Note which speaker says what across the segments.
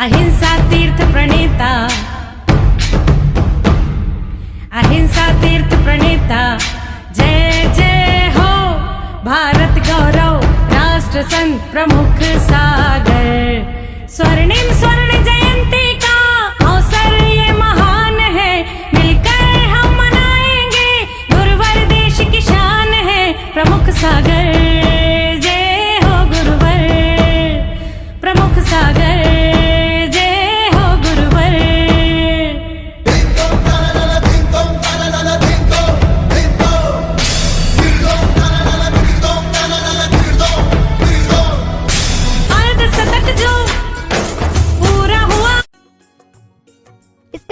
Speaker 1: अहिंसा तीर्थ प्रणेता, अहिंसा तीर्थ प्रणेता, जय जय हो भारत गौरव, राष्ट्र संत प्रमुख सागर। स्वर्णिम स्वर्ण जयंती का अवसर ये महान है, मिलकर हम मनाएंगे, गुरुवर देश की शान है, प्रमुख सागर। जय हो गुरुवर, प्रमुख सागर।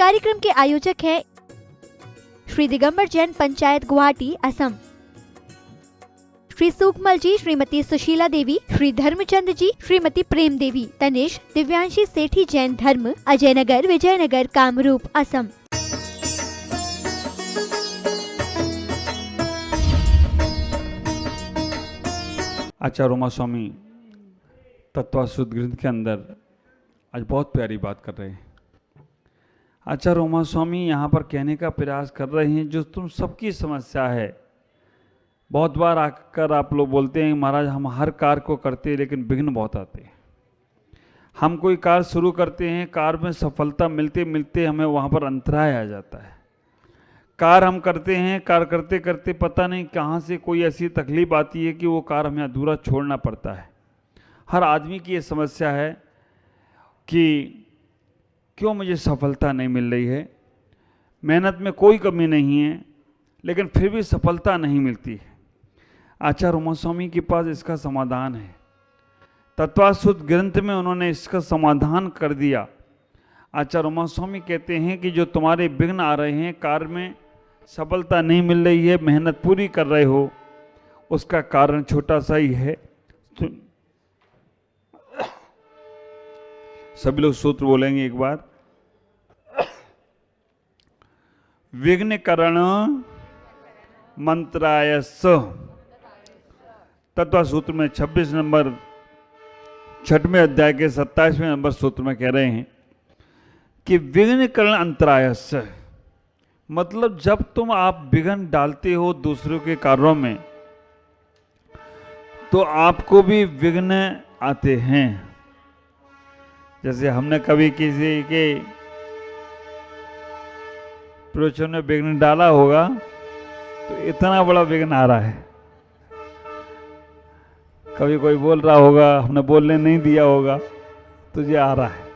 Speaker 2: कार्यक्रम के आयोजक हैं श्री दिगंबर जैन पंचायत गुवाहाटी असम, श्री सुकमल जी, श्रीमती सुशीला देवी, श्री धर्मचंद जी, श्रीमती प्रेम देवी, तनिष दिव्यांशी सेठी जैन धर्म, अजय नगर, विजयनगर, कामरूप, असम।
Speaker 3: आचार्य उमा स्वामी तत्वासुद्ध ग्रंथ के अंदर आज बहुत प्यारी बात कर रहे हैं। आचार्य उमा स्वामी यहाँ पर कहने का प्रयास कर रहे हैं जो तुम सबकी समस्या है। बहुत बार आकर आप लोग बोलते हैं महाराज हम हर कार्य को करते हैं लेकिन विघ्न बहुत आते हैं। हम कोई कार्य शुरू करते हैं, कार्य में सफलता मिलते मिलते हमें वहाँ पर अंतराय आ जाता है। कार्य हम करते हैं, कार्य करते करते पता नहीं कहाँ से कोई ऐसी तकलीफ आती है कि वो कार्य हमें अधूरा छोड़ना पड़ता है। हर आदमी की ये समस्या है कि क्यों मुझे सफलता नहीं मिल रही है। मेहनत में कोई कमी नहीं है लेकिन फिर भी सफलता नहीं मिलती है। आचार्य उमा स्वामी के पास इसका समाधान है। तत्वासुद्ध ग्रंथ में उन्होंने इसका समाधान कर दिया। आचार्य उमा स्वामी कहते हैं कि जो तुम्हारे विघ्न आ रहे हैं, कार्य में सफलता नहीं मिल रही है, मेहनत पूरी कर रहे हो, उसका कारण छोटा सा ही है। सभी लोग सूत्र बोलेंगे एक बार। विघ्न करण मंत्रायस। तत्व सूत्र में 26 नंबर 6वें अध्याय के 27वें नंबर सूत्र में कह रहे हैं कि विघ्न करण अंतरायस, मतलब जब तुम आप विघ्न डालते हो दूसरों के कार्यों में तो आपको भी विघ्न आते हैं। जैसे हमने कभी किसी के प्रवचन में विघ्न डाला होगा तो इतना बड़ा विघ्न आ रहा है। कभी कोई बोल रहा होगा, हमने बोलने नहीं दिया होगा, तुझे आ रहा है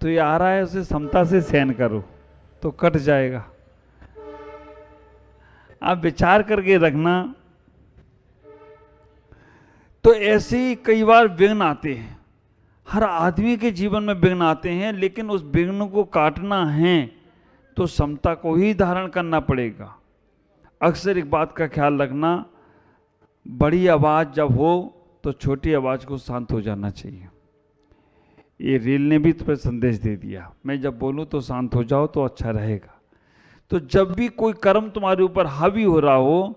Speaker 3: तो ये आ रहा है, उसे क्षमता से सहन करो तो कट जाएगा। आप विचार करके रखना। तो ऐसे ही कई बार विघ्न आते हैं, हर आदमी के जीवन में विघ्न आते हैं, लेकिन उस विघ्न को काटना है तो क्षमता को ही धारण करना पड़ेगा। अक्सर एक बात का ख्याल रखना, बड़ी आवाज़ जब हो तो छोटी आवाज़ को शांत हो जाना चाहिए। ये रील ने भी तुम्हें संदेश दे दिया, मैं जब बोलूँ तो शांत हो जाओ तो अच्छा रहेगा। तो जब भी कोई कर्म तुम्हारे ऊपर हावी हो रहा हो,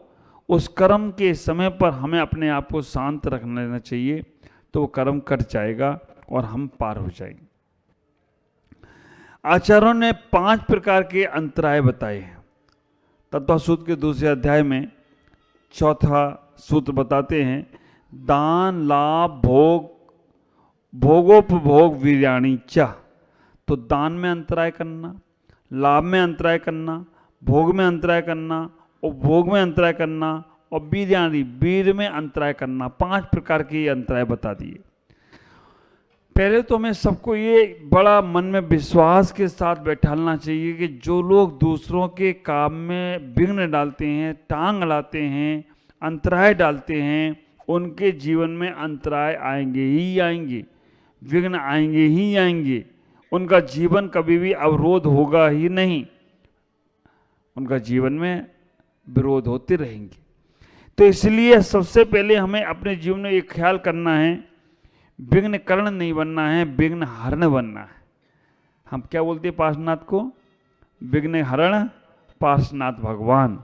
Speaker 3: उस कर्म के समय पर हमें अपने आप को शांत रख लेना चाहिए, तो वो कर्म कट जाएगा और हम पार हो जाएंगे। आचार्यों ने 5 प्रकार के अंतराय बताए हैं। तत्वसूत्र के दूसरे अध्याय में 4था सूत्र बताते हैं, दान लाभ भोग भोगोपभोग वीर्याणि च। तो दान में अंतराय करना, लाभ में अंतराय करना, भोग में अंतराय करना, उपभोग में अंतराय करना और वीर्याणि वीर में अंतराय करना। 5 प्रकार के अंतराय बता दिए। पहले तो हमें सबको ये बड़ा मन में विश्वास के साथ बैठालना चाहिए कि जो लोग दूसरों के काम में विघ्न डालते हैं, टांग अड़ाते हैं, अंतराय डालते हैं, उनके जीवन में अंतराय आएंगे ही आएंगे, विघ्न आएंगे ही आएंगे। उनका जीवन कभी भी अवरोध होगा ही नहीं, उनका जीवन में विरोध होते रहेंगे। तो इसलिए सबसे पहले हमें अपने जीवन में एक ख्याल करना है, विघ्न करण नहीं बनना है, विघ्न हरण बनना है। हम क्या बोलते हैं पार्श्वनाथ को? विघ्न हरण पार्श्वनाथ भगवान।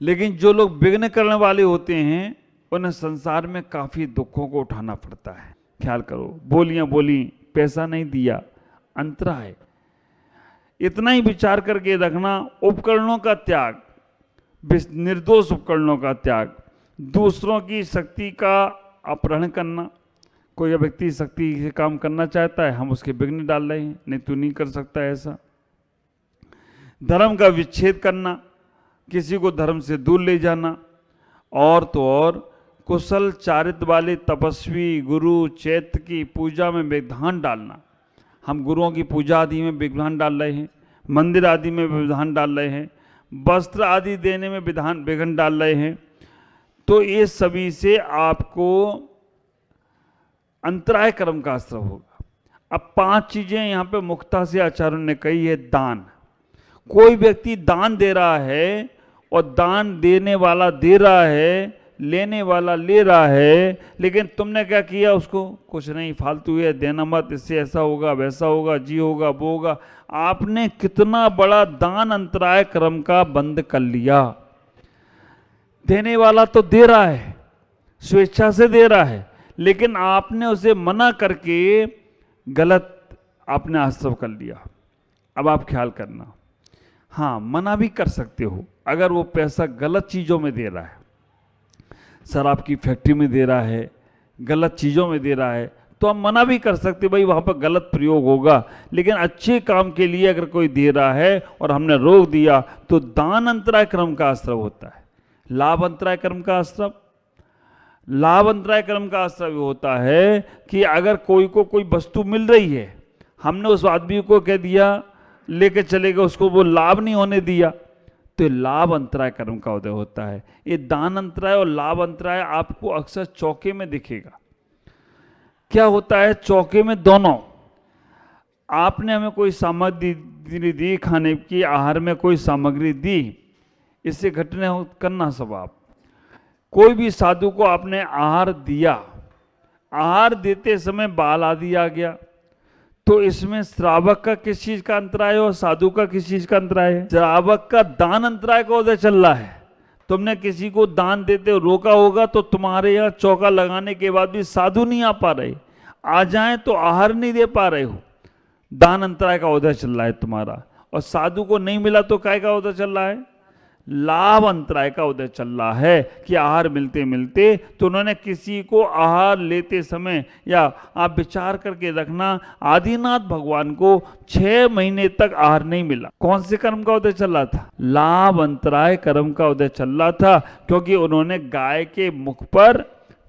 Speaker 3: लेकिन जो लोग विघ्न करने वाले होते हैं उन्हें संसार में काफ़ी दुखों को उठाना पड़ता है। ख्याल करो, बोलियां बोली, पैसा नहीं दिया, अंतरा है। इतना ही विचार करके रखना, उपकरणों का त्याग, निर्दोष उपकरणों का त्याग, दूसरों की शक्ति का अपहरण करना। कोई व्यक्ति शक्ति से काम करना चाहता है, हम उसके विघ्न डाल रहे हैं, नहीं तू नहीं कर सकता ऐसा। धर्म का विच्छेद करना, किसी को धर्म से दूर ले जाना, और तो और कुशल चारित्र वाले तपस्वी गुरु चैत्य की पूजा में विधान डालना। हम गुरुओं की पूजा आदि में विधान डाल रहे हैं, मंदिर आदि में विधान डाल रहे हैं, वस्त्र आदि देने में विघ्न डाल रहे हैं। तो ये सभी से आपको अंतराय कर्म का आश्रय होगा। अब 5 चीजें यहाँ पे मुक्ता से आचार्यों ने कही है। दान, कोई व्यक्ति दान दे रहा है और दान देने वाला दे रहा है, लेने वाला ले रहा है, लेकिन तुमने क्या किया, उसको कुछ नहीं, फालतू है, देना मत, इससे ऐसा होगा वैसा होगा, जी होगा वो होगा। आपने कितना बड़ा दान अंतराय कर्म का बंद कर लिया। देने वाला तो दे रहा है, स्वेच्छा से दे रहा है, लेकिन आपने उसे मना करके गलत आपने आश्रय कर लिया। अब आप ख्याल करना, हाँ मना भी कर सकते हो। अगर वो पैसा गलत चीज़ों में दे रहा है, शराब की फैक्ट्री में दे रहा है, गलत चीज़ों में दे रहा है, तो हम मना भी कर सकते, भाई वहाँ पर गलत प्रयोग होगा। लेकिन अच्छे काम के लिए अगर कोई दे रहा है और हमने रोक दिया, तो दान अंतराय कर्म का आश्रय होता है। लाभ अंतराय कर्म का आश्रय, लाभ अंतराय कर्म का आश्रय होता है कि अगर कोई को कोई वस्तु मिल रही है, हमने उस आदमी को कह दिया लेके चलेगा, उसको वो लाभ नहीं होने दिया, तो लाभ अंतराय कर्म का उदय होता है। ये दान अंतराय और लाभ अंतराय आपको अक्सर चौके में दिखेगा। क्या होता है चौके में? दोनों, आपने हमें कोई सामग्री दी, खाने की आहार में कोई सामग्री दी, इससे घटने करना स्वभाव। कोई भी साधु को आपने आहार दिया, आहार देते समय बाल आदि आ गया, तो इसमें श्रावक का किस चीज का अंतराय है और साधु का किस चीज का अंतराय है? श्रावक का दान अंतराय का उदय चल रहा है। तुमने किसी को दान देते हो रोका होगा, तो तुम्हारे यहाँ चौका लगाने के बाद भी साधु नहीं आ पा रहे, आ जाए तो आहार नहीं दे पा रहे हो, दान अंतराय का उदय चल रहा है तुम्हारा। और साधु को नहीं मिला तो काय का उदय चल रहा है? लाभ अंतराय का उदय चल रहा है कि आहार मिलते मिलते, तो उन्होंने किसी को आहार लेते समय, या आप विचार करके रखना, आदिनाथ भगवान को 6 महीने तक आहार नहीं मिला। कौन से कर्म का उदय चल रहा था? लाभ अंतराय कर्म का उदय चल रहा था, क्योंकि उन्होंने गाय के मुख पर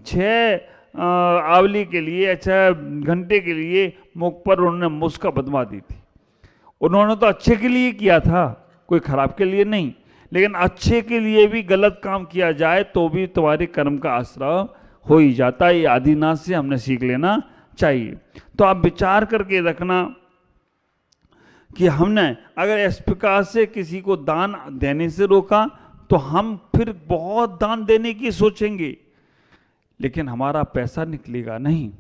Speaker 3: 6 आवली के लिए, 6 घंटे के लिए मुख पर उन्होंने मुस्का बदवा दी थी। उन्होंने तो अच्छे के लिए किया था, कोई खराब के लिए नहीं, लेकिन अच्छे के लिए भी गलत काम किया जाए तो भी तुम्हारे कर्म का आश्रय हो ही जाता है। ये आदिनाथ से हमने सीख लेना चाहिए। तो आप विचार करके रखना कि हमने अगर इस प्रकार से किसी को दान देने से रोका, तो हम फिर बहुत दान देने की सोचेंगे, लेकिन हमारा पैसा निकलेगा नहीं।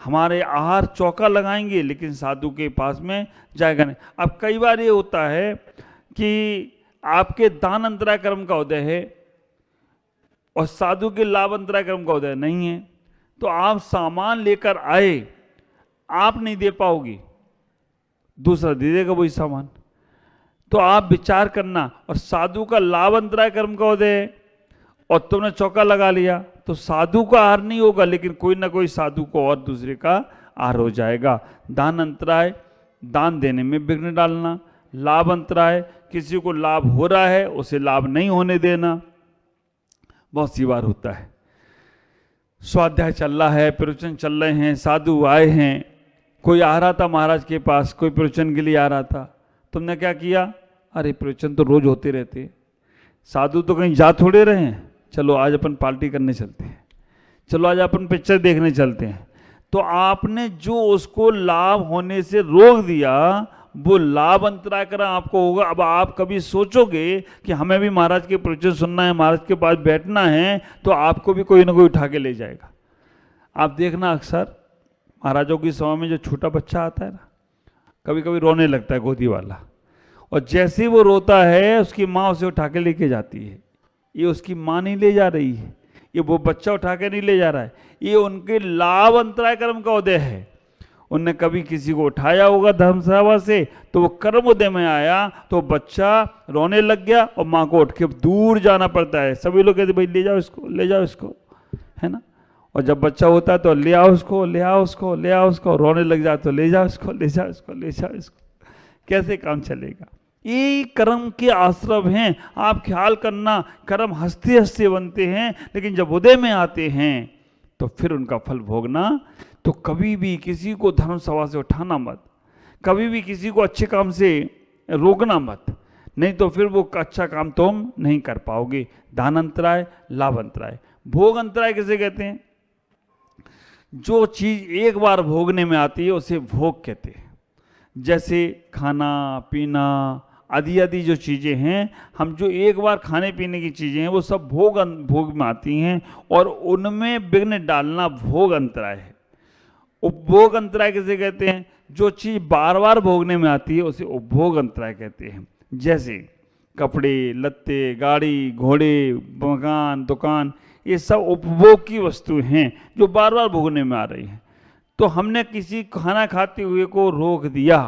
Speaker 3: हमारे आहार चौका लगाएंगे, लेकिन साधु के पास में जाएगा नहीं। अब कई बार ये होता है कि आपके दान अंतराय कर्म का उदय है और साधु के लाभ अंतराय कर्म का उदय नहीं है, तो आप सामान लेकर आए, आप नहीं दे पाओगी, दूसरा दे देगा वही सामान। तो आप विचार करना, और साधु का लाभ अंतराय कर्म का उदय है और तुमने चौका लगा लिया, तो साधु का आहार नहीं होगा, लेकिन कोई ना कोई साधु को और दूसरे का आहार हो जाएगा। दान अंतराय, दान देने में विघ्न डालना। लाभ अंतराय, किसी को लाभ हो रहा है उसे लाभ नहीं होने देना। बहुत सी बार होता है, स्वाध्याय चल रहा है, प्रवचन चल रहे हैं, साधु आए हैं, कोई आ रहा था महाराज के पास, कोई प्रवचन के लिए आ रहा था, तुमने क्या किया? अरे प्रवचन तो रोज होते रहते, साधु तो कहीं जा थोड़े रहे हैं, चलो आज अपन पार्टी करने चलते हैं, चलो आज अपन पिक्चर देखने चलते हैं। तो आपने जो उसको लाभ होने से रोक दिया, वो लाभ अंतराय कर आपको होगा। अब आप कभी सोचोगे कि हमें भी महाराज के प्रवचन सुनना है, महाराज के पास बैठना है, तो आपको भी कोई ना कोई उठा के ले जाएगा। आप देखना अक्सर महाराजों की सभा में जो छोटा बच्चा आता है ना, कभी कभी रोने लगता है गोदी वाला, और जैसे ही वो रोता है उसकी माँ उसे उठा के लेके जाती है। ये उसकी माँ नहीं ले जा रही है, ये वो बच्चा उठा के नहीं ले जा रहा है, ये उनके लाभ अंतराय कर्म का उदय है। उनने कभी किसी को उठाया होगा धर्मसभा से, तो वो कर्म उदय में आया तो बच्चा रोने लग गया और माँ को उठ के दूर जाना पड़ता है। सभी लोग कहते भाई ले जाओ इसको, ले जाओ इसको, है ना। और जब बच्चा होता है तो ले आओ उसको, ले आओ उसको, ले आओ उसको, रोने लग जाए तो ले जाओ इसको, ले जाओ इसको, ले जाओ इसको। कैसे काम चलेगा? ये कर्म के आश्रम हैं। आप ख्याल करना, कर्म हंसते हंसते बनते हैं, लेकिन जब उदय में आते हैं तो फिर उनका फल भोगना। तो कभी भी किसी को धर्म सभा से उठाना मत, कभी भी किसी को अच्छे काम से रोकना मत, नहीं तो फिर वो अच्छा काम तुम नहीं कर पाओगे। दान अंतराय, लाभ अंतराय। भोग अंतराय किसे कहते हैं? जो चीज एक बार भोगने में आती है उसे भोग कहते हैं। जैसे खाना पीना आदि आदि जो चीज़ें हैं, हम जो एक बार खाने पीने की चीज़ें हैं वो सब भोग में आती हैं, और उनमें विघ्न डालना भोग अंतराय है। उपभोग अंतराय किसे कहते हैं? जो चीज़ बार बार भोगने में आती है उसे उपभोग अंतराय कहते हैं। जैसे कपड़े लत्ते, गाड़ी घोड़े, मकान दुकान, ये सब उपभोग की वस्तु हैं जो बार बार भोगने में आ रही हैं। तो हमने किसी खाना खाते हुए को रोक दिया,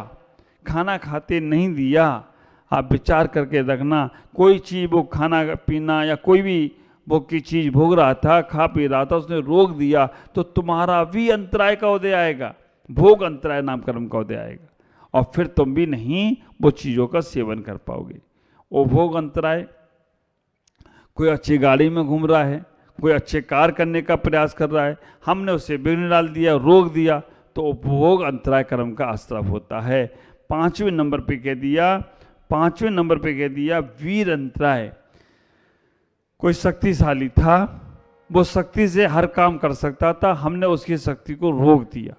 Speaker 3: खाना खाते नहीं दिया। आप विचार करके रखना, कोई चीज़ वो खाना पीना या कोई भी भोग की चीज़ भोग रहा था, खा पी रहा था, उसने रोक दिया तो तुम्हारा भी अंतराय का उदय आएगा, भोग अंतराय नाम कर्म का उदय आएगा, और फिर तुम भी नहीं वो चीज़ों का सेवन कर पाओगे। वो भोग अंतराय, कोई अच्छी गाड़ी में घूम रहा है, कोई अच्छे कार्य करने का प्रयास कर रहा है, हमने उसे विघ्न डाल दिया, रोक दिया, तो उपभोग अंतराय कर्म का आश्रय होता है। पांचवें नंबर पे कह दिया वीर अंतराय। कोई शक्तिशाली था, वो शक्ति से हर काम कर सकता था, हमने उसकी शक्ति को रोक दिया,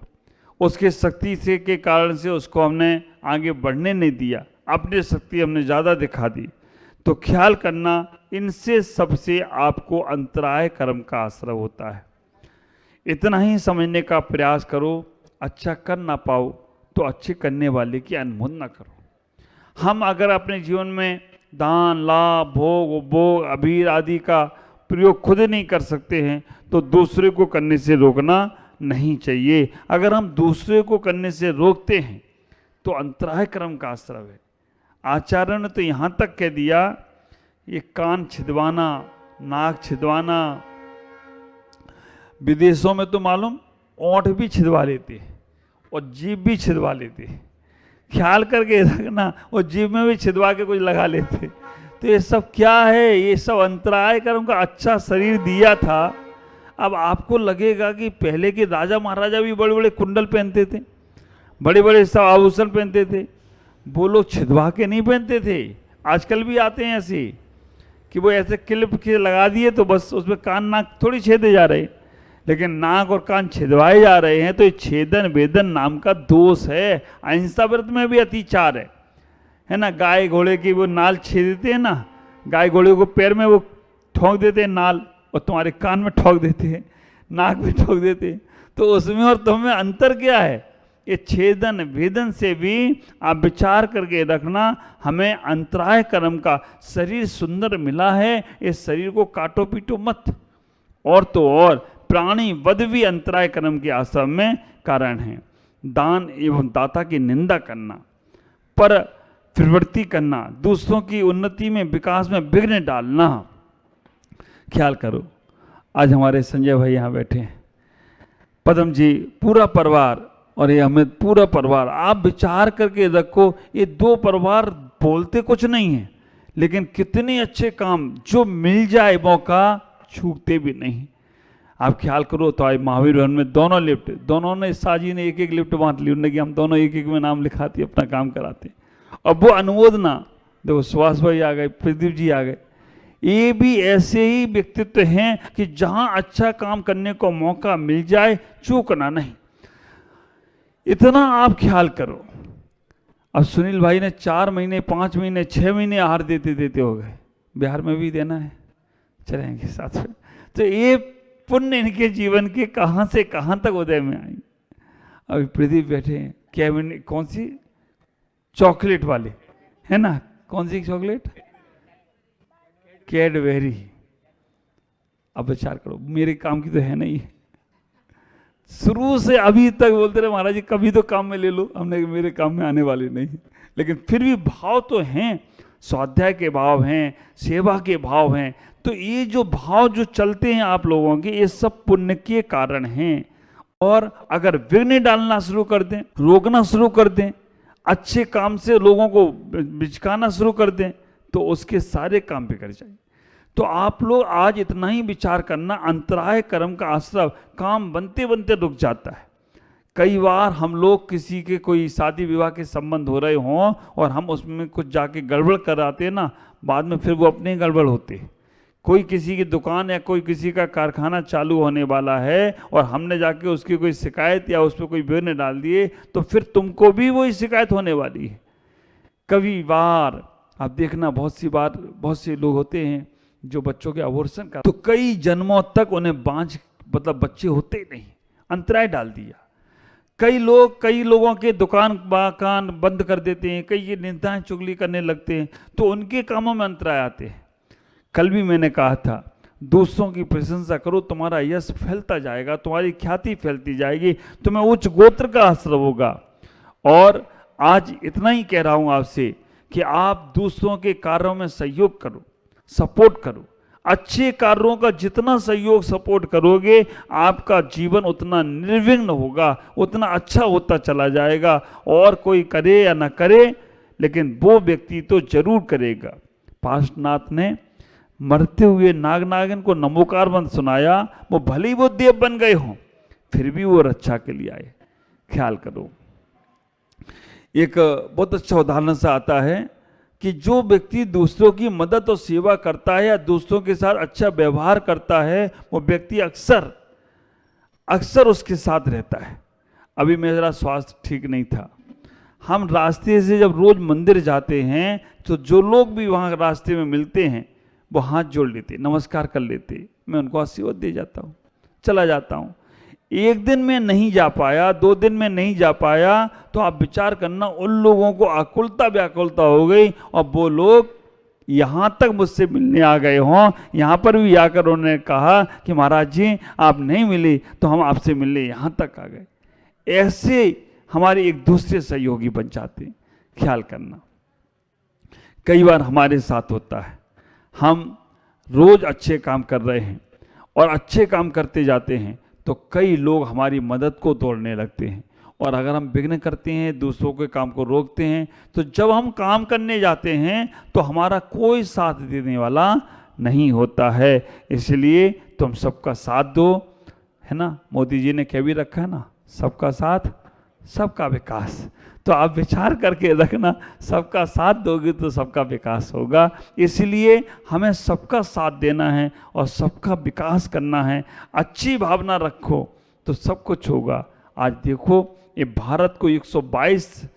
Speaker 3: उसके शक्ति से के कारण से उसको हमने आगे बढ़ने नहीं दिया, अपनी शक्ति हमने ज़्यादा दिखा दी। तो ख्याल करना, इनसे सबसे आपको अंतराय कर्म का आश्रय होता है। इतना ही समझने का प्रयास करो। अच्छा कर ना पाओ तो अच्छे करने वाले की अनमोद ना करो। हम अगर अपने जीवन में दान लाभ भोग उपभोग अबीर आदि का प्रयोग खुद नहीं कर सकते हैं तो दूसरे को करने से रोकना नहीं चाहिए। अगर हम दूसरे को करने से रोकते हैं तो अंतराय कर्म का आश्रय है। आचार्य ने तो यहाँ तक कह दिया, ये कान छिदवाना, नाक छिदवाना, विदेशों में तो मालूम ओंठ भी छिदवा लेते हैं और जीभ भी छिदवा लेते हैं। ख्याल करके रखना, वो जीभ में भी छिदवा के कुछ लगा लेते। तो ये सब क्या है? ये सब अंतराय कर्म का। अच्छा शरीर दिया था, अब आपको लगेगा कि पहले के राजा महाराजा भी बड़े बड़े कुंडल पहनते थे, बड़े बड़े सब आभूषण पहनते थे, वो लोग छिदवा के नहीं पहनते थे। आजकल भी आते हैं ऐसे कि वो ऐसे क्लिप के लगा दिए तो बस उसमें कान नाक थोड़ी छेदे जा रहे, लेकिन नाक और कान छिदवाए जा रहे हैं। तो ये छेदन वेदन नाम का दोष है। अहिंसा व्रत में भी अतिचार है ना। गाय घोड़े की वो नाल छेद देते हैं ना, गाय घोड़े को पैर में वो ठोक देते हैं नाल, और तुम्हारे कान में ठोक देते हैं, नाक में ठोक देते हैं। तो उसमें और तुम्हें अंतर क्या है? ये छेदन भेदन से भी आप विचार करके रखना। हमें अंतराय कर्म का शरीर सुंदर मिला है, इस शरीर को काटो पीटो मत। और तो और प्राणी वध भी अंतराय कर्म के आश्रम में कारण है। दान एवं दाता की निंदा करना, पर प्रवृत्ति करना, दूसरों की उन्नति में विकास में विघ्न डालना। ख्याल करो, आज हमारे संजय भाई यहाँ बैठे हैं, पदम जी, पूरा परिवार, और ये हमें पूरा परिवार। आप विचार करके रखो, ये दो परिवार बोलते कुछ नहीं है, लेकिन कितने अच्छे काम जो मिल जाए मौका छूटते भी नहीं। आप ख्याल करो तो आज महावीर भवन में दोनों लिफ्ट, दोनों ने साजी ने एक एक लिफ्ट बांट ली, उन्होंने कि हम दोनों एक एक में नाम लिखाते अपना काम कराते। अब वो अनुमोदना, देखो सुभाष भाई आ गए, प्रदीप जी आ गए, ये भी ऐसे ही व्यक्तित्व हैं कि जहां अच्छा काम करने को मौका मिल जाए चूकना नहीं। इतना आप ख्याल करो। अब सुनील भाई ने 4 महीने 5 महीने 6 महीने आहार देते देते हो गए, बिहार में भी देना है, चलेंगे साथ में। तो ये पुण्य इनके जीवन के कहां से कहां तक उदय में आई। अभी प्रदीप बैठे हैं, कैबिन कौन सी चॉकलेट वाले है ना, कौन सी चॉकलेट? कैडबेरी। अब विचार करो, मेरे काम की तो है नहीं, शुरू से अभी तक बोलते रहे महाराज जी कभी तो काम में ले लो, हमने मेरे काम में आने वाली नहीं, लेकिन फिर भी भाव तो हैं, स्वाध्याय के भाव हैं, सेवा के भाव हैं। तो ये जो भाव जो चलते हैं आप लोगों के, ये सब पुण्य के कारण हैं। और अगर विघ्न डालना शुरू कर दें, रोकना शुरू कर दें, अच्छे काम से लोगों को बिचकाना शुरू कर दें, तो उसके सारे काम बिगड़ जाएंगे। तो आप लोग आज इतना ही विचार करना, अंतराय कर्म का आश्रय काम बनते बनते रुक जाता है। कई बार हम लोग किसी के कोई शादी विवाह के संबंध हो रहे हों और हम उसमें कुछ जाके गड़बड़ कराते हैं ना, बाद में फिर वो अपने गड़बड़ होते हैं। कोई किसी की दुकान या कोई किसी का कारखाना चालू होने वाला है और हमने जाके उसकी कोई शिकायत या उस पर कोई विघ्न डाल दिए, तो फिर तुमको भी वही शिकायत होने वाली है। कभी बार आप देखना, बहुत सी बार बहुत से लोग होते हैं जो बच्चों के अबॉर्शन का, तो कई जन्मों तक उन्हें बच्चे होते ही नहीं, अंतराय डाल दिया। कई लोगों के दुकान बाकान बंद कर देते हैं, कई ये निंदाएं चुगली करने लगते हैं, तो उनके कामों में अंतराय आते हैं। कल भी मैंने कहा था, दूसरों की प्रशंसा करो, तुम्हारा यश फैलता जाएगा, तुम्हारी ख्याति फैलती जाएगी, तुम्हें उच्च गोत्र का आश्रय होगा। और आज इतना ही कह रहा हूं आपसे कि आप दूसरों के कार्यों में सहयोग करो, सपोर्ट करो। अच्छे कार्यों का जितना सहयोग सपोर्ट करोगे, आपका जीवन उतना निर्विघ्न होगा, उतना अच्छा होता चला जाएगा। और कोई करे या ना करे, लेकिन वो व्यक्ति तो जरूर करेगा। पार्श्वनाथ ने मरते हुए नाग नागिन को नमोकार मंत्र सुनाया, वो भले ही वो देव बन गए हों, फिर भी वो रक्षा के लिए आए। ख्याल करो, एक बहुत अच्छा उदाहरण सा आता है कि जो व्यक्ति दूसरों की मदद और सेवा करता है या दूसरों के साथ अच्छा व्यवहार करता है, वो व्यक्ति अक्सर उसके साथ रहता है। अभी मेरा स्वास्थ्य ठीक नहीं था, हम रास्ते से जब रोज मंदिर जाते हैं तो जो लोग भी वहाँ रास्ते में मिलते हैं वो हाथ जोड़ लेते, नमस्कार कर लेते, मैं उनको आशीर्वाद दे जाता हूँ, चला जाता हूँ। एक दिन में नहीं जा पाया, 2 दिन में नहीं जा पाया, तो आप विचार करना, उन लोगों को आकुलता व्याकुलता हो गई और वो लोग यहाँ तक मुझसे मिलने आ गए हों। यहाँ पर भी आकर उन्होंने कहा कि महाराज जी आप नहीं मिले तो हम आपसे मिलने यहाँ तक आ गए। ऐसे हमारे एक दूसरे सहयोगी बन जाते हैं। ख्याल करना, कई बार हमारे साथ होता है, हम रोज अच्छे काम कर रहे हैं और अच्छे काम करते जाते हैं, तो कई लोग हमारी मदद को तोड़ने लगते हैं। और अगर हम विघ्न करते हैं, दूसरों के काम को रोकते हैं, तो जब हम काम करने जाते हैं तो हमारा कोई साथ देने वाला नहीं होता है। इसलिए तुम सबका साथ दो, है ना। मोदी जी ने कह भी रखा है ना, सबका साथ सबका विकास। तो आप विचार करके रखना, सबका साथ दोगे तो सबका विकास होगा। इसलिए हमें सबका साथ देना है और सबका विकास करना है। अच्छी भावना रखो तो सब कुछ होगा। आज देखो, ये भारत को 122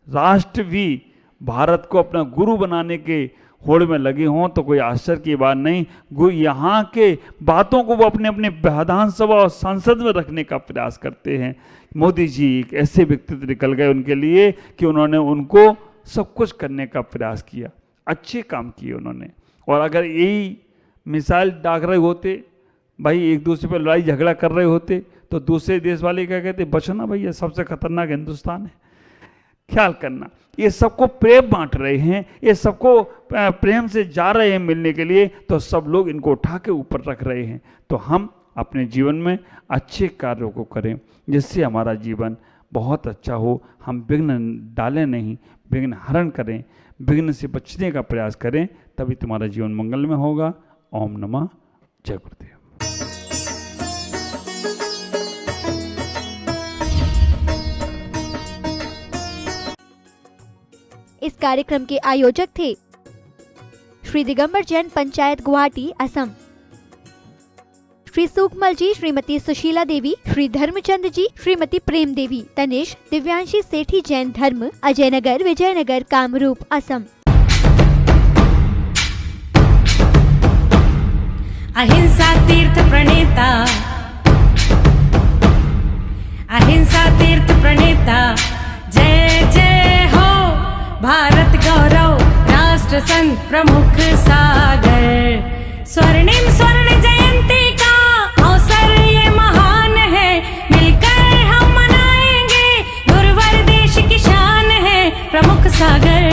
Speaker 3: राष्ट्र भी भारत को अपना गुरु बनाने के होड़ में लगे हों तो कोई आश्चर्य की बात नहीं। यहाँ के बातों को वो अपने अपने विधानसभा और संसद में रखने का प्रयास करते हैं। मोदी जी एक ऐसे व्यक्तित्व निकल गए उनके लिए कि उन्होंने उनको सब कुछ करने का प्रयास किया, अच्छे काम किए उन्होंने। और अगर यही मिसाइल दाग रहे होते, भाई एक दूसरे पर लड़ाई झगड़ा कर रहे होते, तो दूसरे देश वाले क्या कहते, बचना भैया, सबसे खतरनाक हिंदुस्तान है। ख्याल करना, ये सबको प्रेम बांट रहे हैं, ये सबको प्रेम से जा रहे हैं मिलने के लिए, तो सब लोग इनको उठा के ऊपर रख रहे हैं। तो हम अपने जीवन में अच्छे कार्यों को करें जिससे हमारा जीवन बहुत अच्छा हो। हम विघ्न डालें नहीं, विघ्न हरण करें, विघ्न से बचने का प्रयास करें, तभी तुम्हारा जीवन मंगलमय होगा। ओम नमः जय गुरुदेव।
Speaker 2: इस कार्यक्रम के आयोजक थे श्री दिगंबर जैन पंचायत गुवाहाटी असम, श्री सुकमल जी, श्रीमती सुशीला देवी, श्री धर्मचंद जी, श्रीमती प्रेम देवी, तनिष दिव्यांशी सेठी जैन धर्म, अजय नगर, विजयनगर, कामरूप, असम।
Speaker 1: अहिंसा तीर्थ प्रणेता, अहिंसा तीर्थ प्रणेता, जय जय हो भारत गौरव, राष्ट्र संत प्रमुख सागर, स्वर्णिम स्वर्ण जयंती प्रमुख सागर